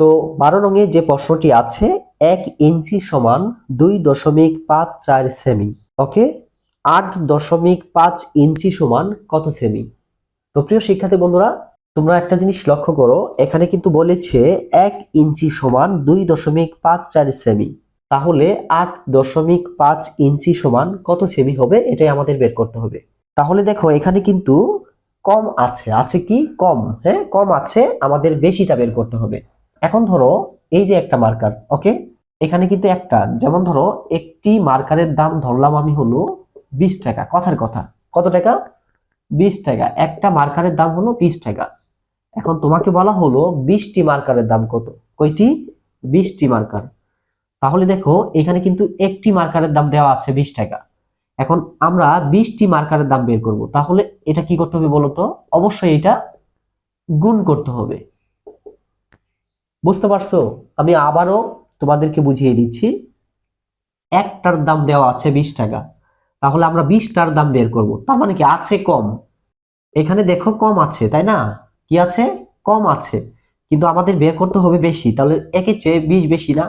তো 12 নংয়ে যে প্রশ্নটি আছে 1 ইঞ্চি সমান 2.54 সেমি। ওকে, 8.5 ইঞ্চি সমান কত সেমি? তো প্রিয় শিক্ষার্থী বন্ধুরা, তোমরা একটা জিনিস লক্ষ্য করো, এখানে কিন্তু বলেছে 1 ইঞ্চি সমান 2.54 সেমি। তাহলে 8.5 ইঞ্চি সমান কত সেমি হবে, এটাই আমাদের বের করতে হবে। তাহলে দেখো এখানে কিন্তু কম আছে, আছে কি কম, হ্যাঁ কম আছে, আমাদের বেশিটা বের করতে হবে। এখন ধরো এই যে একটা মার্কার, ওকে, এখানে কিন্তু একটা, যেমন ধরো একটি মার্কারের দাম ধরলাম আমি হলো 20 টাকা, কথার কথা, কত টাকা? 20 টাকা। একটা মার্কারের দাম হলো 20 টাকা। এখন তোমাকে বলা হলো 20টি মার্কারের দাম কত? কয়টি? 20টি মার্কার। তাহলে দেখো এখানে কিন্তু একটি মার্কারের দাম দেওয়া আছে 20 টাকা। এখন আমরা 20টি মার্কারের দাম বের করব, তাহলে এটা কি করতে হবে বলতো? অবশ্যই এটা গুণ করতে হবে। বুঝতে পারছো? আমি আবারও তোমাদেরকে বুঝিয়ে দিচ্ছি। একটার দাম দেওয়া আছে 20 টাকা, তাহলে আমরা 20টার দাম বের করব। তার মানে কি আছে কম, এখানে দেখো কম আছে, তাই না? কি আছে? কম আছে, কিন্তু আমাদের বের করতে হবে বেশি। তাহলে একের চেয়ে 20 বেশি না?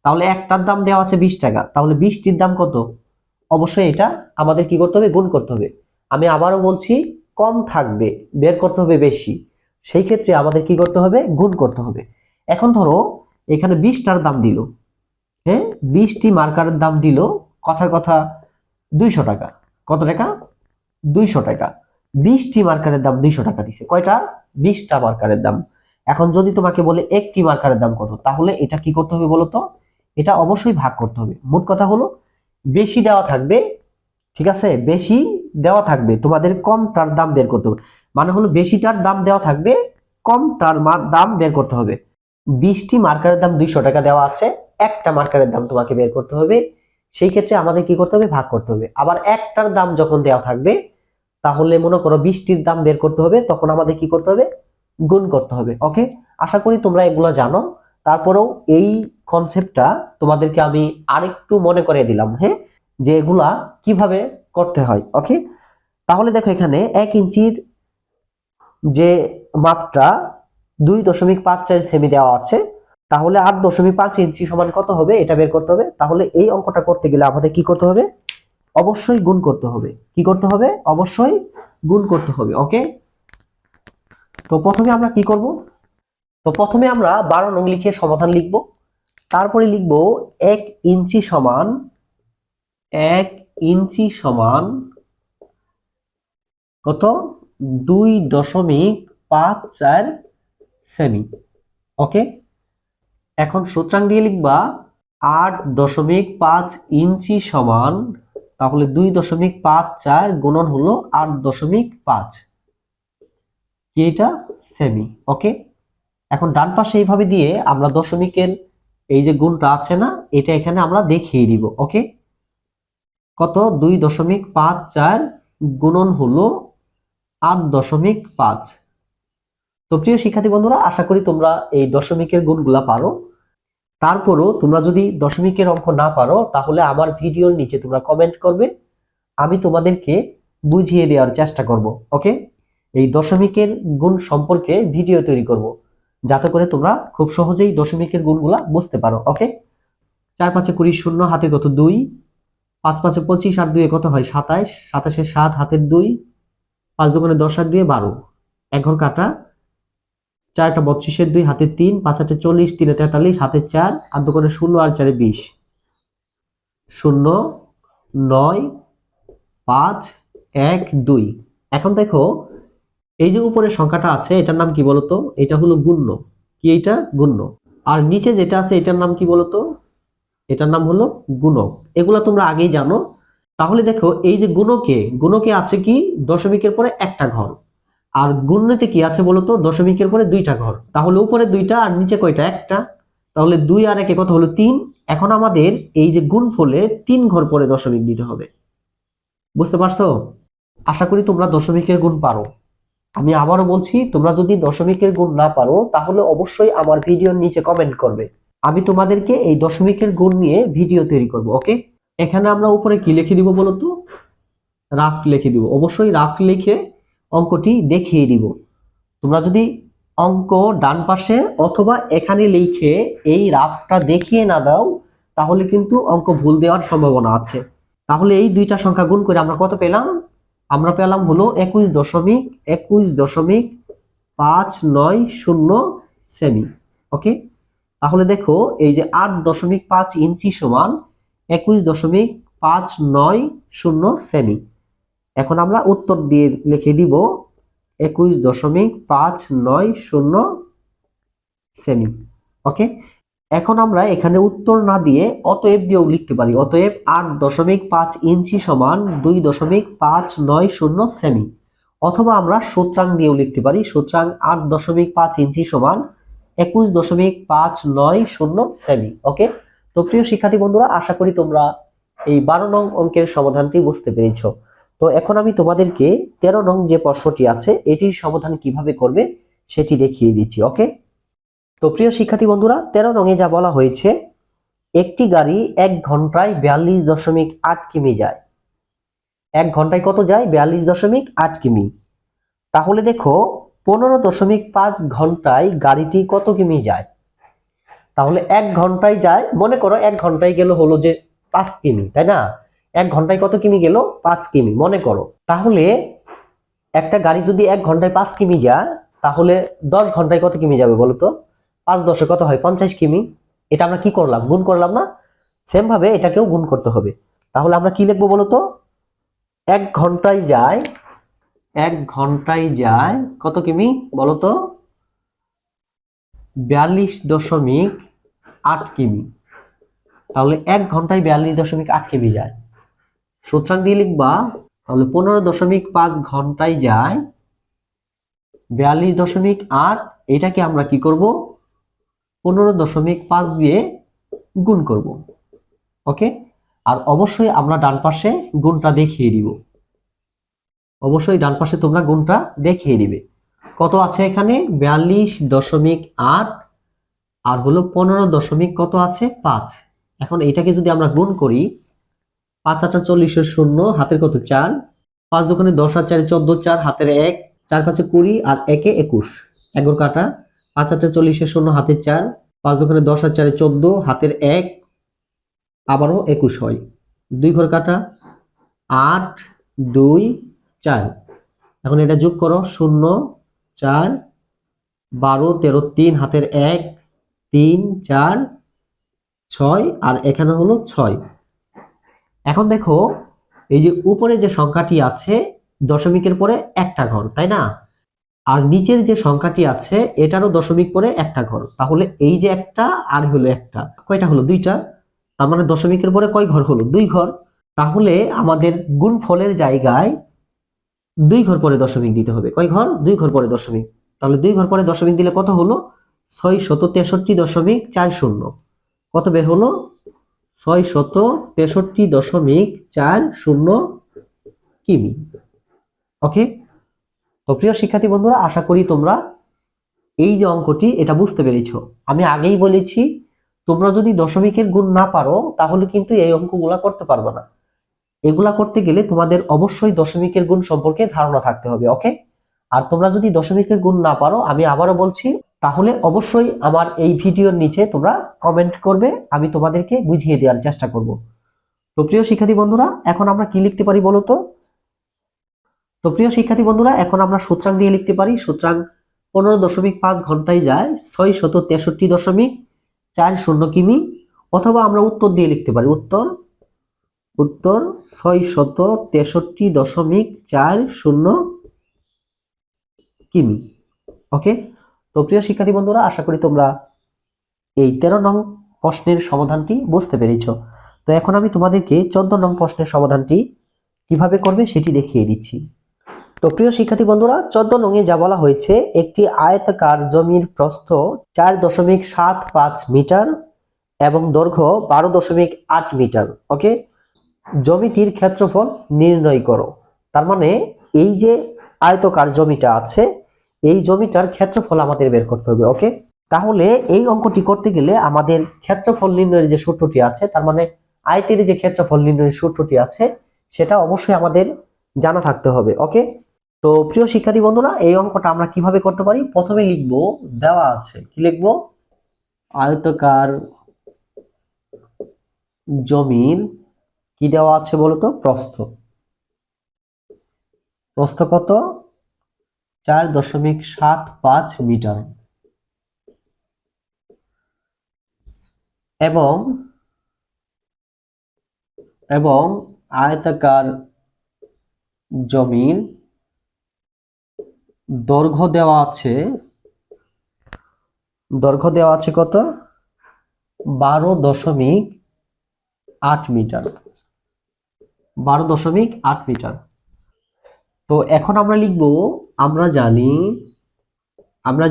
তাহলে একটার দাম দেওয়া আছে 20 টাকা, তাহলে 20টির দাম কত? অবশ্যই এটা আমাদের কি করতে হবে? গুণ করতে হবে। আমি আবারও বলছি, কম থাকবে, বের করতে হবে বেশি, সেই ক্ষেত্রে আমাদের কি করতে হবে? গুণ করতে হবে। এখন ধরো এখানে 20টার দাম দিল, হ্যাঁ 20টি মার্কারের দাম দিল, কথার কথা 200 টাকা। কত টাকা? 200 টাকা। 20টি মার্কারের দাম 200 টাকা দিছে। কয়টা? 20টা মার্কারের দাম। এখন যদি তোমাকে বলে একটি মার্কারের দাম কত, তাহলে এটা কি করতে হবে বলতো? এটা অবশ্যই ভাগ করতে হবে। মোট কথা হলো বেশি দেওয়া থাকবে, ঠিক আছে, বেশি দেওয়া থাকবে, তোমাদের কমটার দাম বের করতে হবে। মানে হলো বেশিটার দাম দেওয়া থাকবে, কমটার দাম বের করতে হবে। 20টি মার্কারের দাম 200 টাকা দেওয়া আছে, একটা মার্কারের দাম তোমাকে বের করতে হবে। সেই ক্ষেত্রে আমাদের কি করতে হবে? ভাগ করতে হবে। আবার একটার দাম যখন দেওয়া থাকবে, তাহলে মনে করো 20টির দাম বের করতে হবে, তখন আমাদের কি করতে হবে? গুণ করতে হবে। ওকে, আশা করি তোমরা এগুলো জানো। তারপরেও এই কনসেপ্টটা তোমাদেরকে আমি আরেকটু মনে করে দিলাম, হ্যাঁ, যে এগুলা কিভাবে করতে হয়। ওকে, তাহলে দেখো এখানে 1 ইঞ্চির যে মাপটা 2.54 সেমি দেওয়া আছে, তাহলে 8.5 ইঞ্চি সমান কত হবে এটা বের করতে হবে। তাহলে এই অঙ্কটা করতে গেলে আমাদের কি করতে হবে? অবশ্যই গুণ করতে হবে। কি করতে হবে? অবশ্যই গুণ করতে হবে। ওকে, তো প্রথমে আমরা কি করব? তো প্রথমে আমরা 12 নং লিখে সমাধান লিখব। তারপরে লিখব 1 ইঞ্চি সমান 1 ইঞ্চি সমান কত? 2.54 সেমি। ওকে, এখন সূত্রাং দিয়ে লিখবা 8.5 ইঞ্চি সমান, তাহলে 2.54 গুণন হলো 8.5, কি এটা? সেমি। ওকে, এখন ডান পাশে এইভাবে দিয়ে আমরা দশমিকের এই যে গুণটা আছে না, এটা এখানে আমরা দেখিয়ে দিব। ওকে, কত? 2.54 গুণন হলো 8.5। তো প্রিয় শিক্ষার্থী বন্ধুরা, আশা করি তোমরা এই দশমিকের গুণগুলা পারো। তারপরও তোমরা যদি দশমিকের অঙ্ক না পারো, তাহলে আমার ভিডিওর নিচে তোমরা কমেন্ট করবে, আমি তোমাদেরকে বুঝিয়ে দেওয়ার চেষ্টা করব। ওকে, এই দশমিকের গুণ সম্পর্কে ভিডিও তৈরি করব, যাতে করে তোমরা খুব সহজেই দশমিকের গুণগুলা বুঝতে পারো। ওকে, 4 5 20 শূন্য হাতে কত? 2, 5 5 25 আর 2 কত হয়? 27, 27 7 হাতের 2, 5 2 10 আর 2 12, এক ঘর কাটা, 4 32 2 হাতে 3, 5 8 40, 3 43, হাতে 4, আর 2 16 আর 4 20, 0 9 5 1 2। এখন দেখো এই যে উপরের সংখ্যাটা আছে, এটার নাম কি বলতো? এটা হলো গুণ্য। কি এটা? গুণ্য। আর নিচে যেটা আছে এটার নাম কি বলতো? এটার নাম হলো গুণক। এগুলা তোমরা আগেই জানো। তাহলে দেখো এই যে গুণকে, গুণকে আছে কি? দশমিকের পরে একটা ঘর। আর গুণ্যতে কি আছে বলতো? দশমিকের পরে দুইটা ঘর। তাহলে উপরে দুইটা আর নিচে কয়টা? একটা। তাহলে 2 আর 1 কত হলো? 3। এখন আমাদের এই যে গুণফলে 3 ঘর পরে দশমিক দিতে হবে। বুঝতে পারছো? আশা করি তোমরা দশমিকের গুণ পারো। আমি আবারও বলছি, তোমরা যদি দশমিকের গুণ না পারো, তাহলে অবশ্যই আমার ভিডিওর নিচে কমেন্ট করবে। আমি তোমাদেরকে এই দশমিকের গুণ নিয়ে ভিডিও তৈরি করব। ওকে, এখানে আমরা উপরে কি লিখে দিব বলতো? রাফ লিখে দিব। অবশ্যই রাফ লিখে অঙ্কটি দেখিয়ে দিব। তোমরা যদি অঙ্ক ডান পাশে অথবা এখানে লিখে এই রাফটা দেখিয়ে না দাও, তাহলে কিন্তু অঙ্ক ভুল দেওয়ার সম্ভাবনা আছে। তাহলে এই দুইটা সংখ্যা গুণ করে আমরা কত পেলাম? আমরা পেলাম হলো 21.590 সেমি। ওকে, তাহলে দেখো এই যে 8.5 ইঞ্চি সমান 21.590 সেমি। এখন আমরা উত্তর দিয়ে লিখে দিব 21.590 সেমি। ওকে, এখন আমরা এখানে উত্তর না দিয়ে অতএব দিয়েও লিখতে পারি। অতএব 8.5 ইঞ্চি সমান 2.590 সেমি। অথবা আমরা সূত্রাং দিয়েও লিখতে পারি। সূত্রাং 8.5 ইঞ্চি সমান 21.590 সেমি। ওকে, তো প্রিয় শিক্ষার্থী বন্ধুরা, আশা করি তোমরা এই 12 নং অঙ্কের সমাধানটি বুঝতে পেরেছো। তো এখন আমি তোমাদেরকে 13 নং যে প্রশ্নটি আছে এটির সমাধান কিভাবে করবে সেটি দেখিয়ে দিচ্ছি। ওকে, তো প্রিয় শিক্ষার্থী বন্ধুরা, 13 নঙে যা বলা হয়েছে, একটি গাড়ি 1 ঘন্টায় 42.8 কিমি যায়। 1 ঘন্টায় কত যায়? 42.8 কিমি। তাহলে দেখো 15.5 ঘন্টায় গাড়িটি কত কিমি যায়? তাহলে 1 ঘন্টায় যায়, মনে করো 1 ঘন্টায় গেল হলো যে 5 কিমি, তাই না? 1 ঘন্টায় কত কিমি গেল? 5 কিমি মনে করো। তাহলে একটা গাড়ি যদি 1 ঘন্টায় 5 কিমি যায়, তাহলে 10 ঘন্টায় কত কিমি যাবে বলো তো? 5 10 কত হয়? 50 কিমি। এটা আমরা কি করলাম? গুণ করলাম না? সেম ভাবে এটাকেও গুণ করতে হবে। তাহলে আমরা কি লিখবো বলো তো? 1 ঘন্টায় যায়, 1 ঘন্টায় যায় কত কিমি বলো তো? 42.8 কিমি। তাহলে 1 ঘন্টায় 42.8 কিমি যায়। সূত্রাং দিয়ে লিখবা, তাহলে 15.5 ঘন্টায় যায় 42.8, এটাকে আমরা কি করব? 15.5 দিয়ে গুণ করব। ওকে, আর অবশ্যই আমরা ডান পাশে গুণটা দেখিয়ে দিব। অবশ্যই ডান পাশে তোমরা গুণটা দেখিয়ে দিবে। কত আছে এখানে? 42.8 আর হলো 15 কত আছে? 5। এখন এইটাকে যদি আমরা গুণ করি, 5 8 40 শূন্য, হাতের কত? 4, 5 দুগুণে 10 আর 4 14, 4 হাতের 1, 4 5 20 আর 1 21, 11 কাটা। 5 8 40 শূন্য, হাতের 4, 5 দুগুণে 10 আর 4 14, হাতের 1, আবারও 21 হয়। 2 ঘর কাটা, 8 2 4। এখন এটা যোগ করো, 0 4 12 13, 3 হাতের 1 3 4 6 আর এখানে হলো 6। এখন দেখো এই যে উপরে যে সংখ্যাটি আছে দশমিকের পরে একটা ঘর, তাই না? আর নিচের যে সংখ্যাটি আছে এটারও দশমিক পরে একটা ঘর। তাহলে এই যে একটা আর হলো একটা, কয়টা হলো? দুইটা। তার মানে দশমিকের পরে কয় ঘর হলো? 2 ঘর। তাহলে আমাদের গুণফলের জায়গায় 2 ঘর পরে দশমিক দিতে হবে। কয় ঘর? 2 ঘর পরে দশমিক। তাহলে 2 ঘর পরে দশমিক দিলে কত হলো? 663.40। কত বের হলো? 663.40 কিমি। ওকে, তো প্রিয় শিক্ষার্থী বন্ধুরা, আশা করি তোমরা এই যে অঙ্কটি এটা বুঝতে পেরেছো। আমি আগেই বলেছি, তোমরা যদি দশমিকের গুণ না পারো তাহলে কিন্তু এই অঙ্কগুলা করতে পারবে না। এগুলা করতে গেলে তোমাদের অবশ্যই দশমিকের গুণ সম্পর্কে ধারণা থাকতে হবে। ওকে, আর তোমরা যদি দশমিকের গুণ না পারো, আমি আবারও বলছি, তাহলে অবশ্যই আমার এই ভিডিওর নিচে তোমরা কমেন্ট করবে, আমি তোমাদেরকে বুঝিয়ে দেওয়ার চেষ্টা করব। তো প্রিয় শিক্ষার্থী বন্ধুরা, এখন আমরা কি লিখতে পারি বলো তো? তো প্রিয় শিক্ষার্থী বন্ধুরা, এখন আমরা সূত্রাং দিয়ে লিখতে পারি। সূত্রাং 15.5 ঘন্টায় যায় 663.40 কিমি। অথবা আমরা উত্তর দিয়ে লিখতে পারি। উত্তর 663.40 কিমি। ওকে, তো প্রিয় শিক্ষার্থী বন্ধুরা, আশা করি তোমরা এই 13 নং প্রশ্নের সমাধানটি বুঝতে পেরেছো। তো এখন আমি তোমাদেরকে 14 নং প্রশ্নের সমাধানটি কিভাবে করবে সেটি দেখিয়ে দিচ্ছি। তো প্রিয় শিক্ষার্থী বন্ধুরা, 14 নঙে যা বলা হয়েছে, একটি আয়তাকার জমির প্রস্থ 4.75 মিটার এবং দৈর্ঘ্য 12.8 মিটার। ওকে, জমিটির ক্ষেত্রফল নির্ণয় করো। তার মানে এই যে আয়তাকার জমিটা আছে, এই জমিটার ক্ষেত্রফল আমাদের বের করতে হবে। ওকে, তাহলে এই অঙ্কটি করতে গেলে আমাদের ক্ষেত্রফল নির্ণয়ের যে সূত্রটি আছে, তার মানে আয়তের যে ক্ষেত্রফল নির্ণয়ের সূত্রটি আছে, সেটা অবশ্যই আমাদের জানা থাকতে হবে। ওকে, তো প্রিয় শিক্ষার্থী বন্ধুরা, এই অঙ্কটা আমরা কিভাবে করতে পারি? প্রথমে লিখব, দেওয়া আছে, কি লিখব? আয়তাকার জমির কি দেওয়া আছে বলতো? প্রস্থ। প্রস্থ কত? 4.75 মিটার। এবং এবং আয়তাকার জমির দৈর্ঘ্য দেওয়া আছে, কত? 12.8 মিটার। 12.8 মিটার। তো এখন আমরা লিখব, আমরা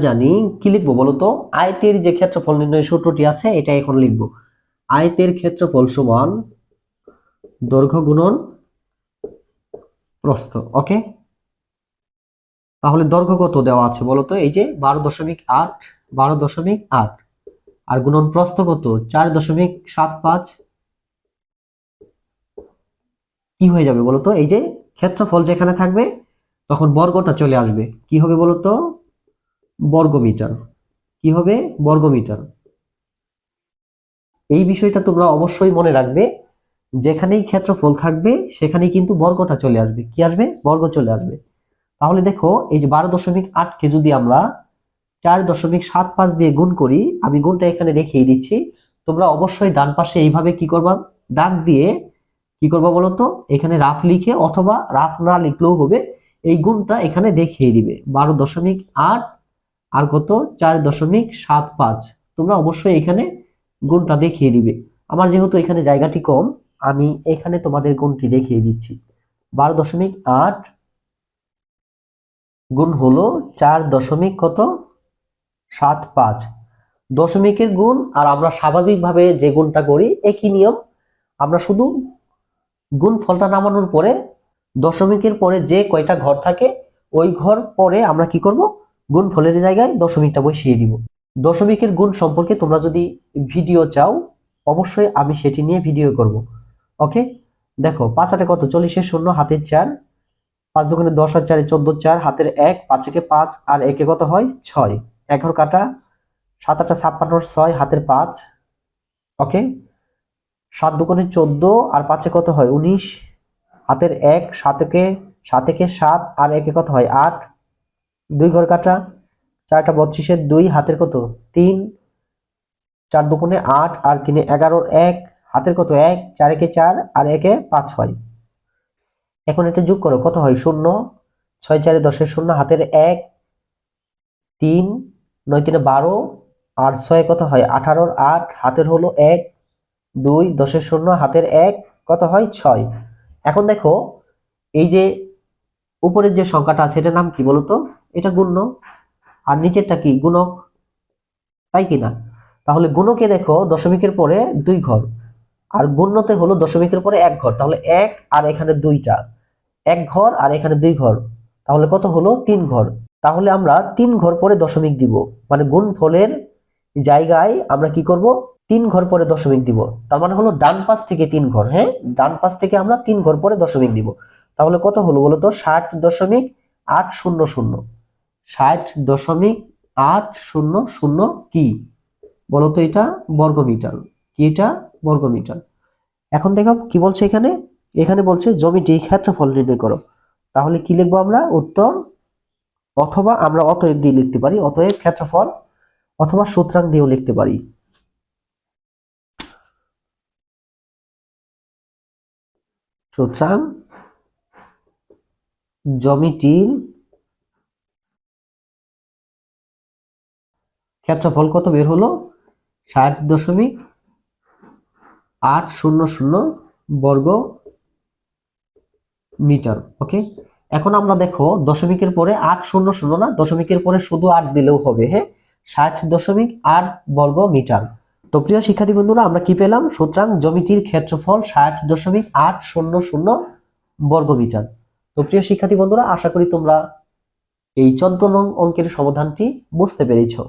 জানি কি লিখবো বলতো? আয়তের যে ক্ষেত্রফল নির্ণয়ের সূত্রটি আছে, এটা এখন লিখব। আয়তের ক্ষেত্রফল সমান দৈর্ঘ্য গুণন প্রস্থ। ওকে, তাহলে দৈর্ঘ্য কত দেওয়া আছে বলতো? এই যে 12.8 আর গুণন প্রস্থ কত? 4.75। কি হয়ে যাবে বলতো? এই যে ক্ষেত্রফল যেখানে থাকবে তখন বর্গটা চলে আসবে, কি হবে বলতো? বর্গমিটার। কি হবে? বর্গমিটার। এই বিষয়টা তোমরা অবশ্যই মনে রাখবে, যেখানেই ক্ষেত্রফল থাকবে সেখানেই কিন্তু বর্গটা চলে আসবে। কি আসবে? বর্গ চলে আসবে। তাহলে দেখো, এই যে 12.8কে যদি আমরা 4.75 দিয়ে গুণ করি, আমি গুণটা এখানে দেখিয়ে দিচ্ছি, তোমরা অবশ্যই ডান পাশে এইভাবে কি করবা? দাগ দিয়ে কি করবা বলতো? এখানে রাফ লিখে, অথবা রাফ না লিখলেও হবে, এই গুণটা এখানে দেখিয়ে দিবে। 12.8 আর কত? 4.75। তোমরা অবশ্যই এখানে গুণটা দেখিয়ে দিবে। আমার যেহেতু এখানে জায়গাটি কম, আমি এখানে তোমাদের গুণটি দেখিয়ে দিচ্ছি। 12.8 গুণ হলো 4.75। দশমিকের গুণ আর আমরা স্বাভাবিকভাবে যে গুণটা করি একই নিয়ম। আমরা শুধু গুণফলটা নামানোর পরে দশমিকের পরে যে কয়টা ঘর থাকে ওই ঘর পরে আমরা কি করব? গুণফলের জায়গায় দশমিকটা বসিয়ে দিব। দশমিকের গুণ সম্পর্কে তোমরা যদি ভিডিও চাও, অবশ্যই আমি সেটি নিয়ে ভিডিও করব। ওকে, দেখো 5 8 কত? 40 শূন্য, হাতের 4, 5 দুগুণে 10 আর 4 14, 4 হাতের 1, 5 একে 5 আর একে কত হয়? 6। 1 ঘর কাটা, 7 8 56, 6 হাতের 5। ওকে, 7 দুগুণে 14 আর 5 কত হয়? 19, হাতের 1, 7 একে 7 আর একে কত হয়? 8। 2 ঘর কাটা, 4টা 32 2 হাতের কত? 3। 4 দুগুণে 8 আর 3 11, 1 হাতের কত? 1, 4 একে 4 আর একে 5 হয়। এখন এটা যোগ করো, কত হয়? 0। 6 4 10 0 হাতের 1, 3 9 3 12 আর 6 কত হয়? 18 8 হাতের হলো 1 2 10 0 হাতের 1 কত হয়? 6। এখন দেখো, এই যে উপরের যে সংখ্যাটা আছে এটার নাম কি বলতো? এটা গুণ্য, আর নিচেরটা কি? গুণক, তাই কি না? তাহলে গুণকে দেখো দশমিকের পরে 2 ঘর, আর গুণ্যতে হলো দশমিকের পরে 1 ঘর। তাহলে 1 আর এখানে 2টা, 1 ঘর আর এখানে 2 ঘর, তাহলে কত হলো? 3 ঘর। তাহলে আমরা 3 ঘর পরে দশমিক দিব, মানে গুণফলের জায়গায় আমরা কি করব? 3 ঘর পরে দশমিক দিব। তার মানে হলো ডান পাশ থেকে 3 ঘর। হ্যাঁ, ডান পাশ থেকে আমরা 3 ঘর পরে দশমিক দিব। তাহলে কত হলো বলতো? 60.800। 60.800 কি বলতো? এটা বর্গমিটার। কি এটা? বর্গমিটার। এখন দেখো কি বলছে এখানে? এখানে বলছে জমিটির ক্ষেত্রফল নির্ণয় করো। তাহলে কি লিখবো আমরা? উত্তর, অথবা আমরা অতএব দিয়ে লিখতে পারি, অতএব ক্ষেত্রফল, অথবা সুতরাং দিয়েও লিখতে পারি। সুতরাং জমিটির ক্ষেত্রফল কত বের হলো? 60.800 বর্গ মিটার। ওকে, এখন আমরা দেখো দশমিকের পরে 800 না, দশমিকের পরে শুধু 8 দিলেও হবে। হ্যাঁ, 60.8 বর্গ মিটার। তো প্রিয় শিক্ষার্থী বন্ধুরা, আমরা কি পেলাম? সুতরাং জমিটির ক্ষেত্রফল 60.800 বর্গ মিটার। তো প্রিয় শিক্ষার্থী বন্ধুরা, আশা করি তোমরা এই 14 নং অঙ্কের সমাধানটি বুঝতে পেরেছো।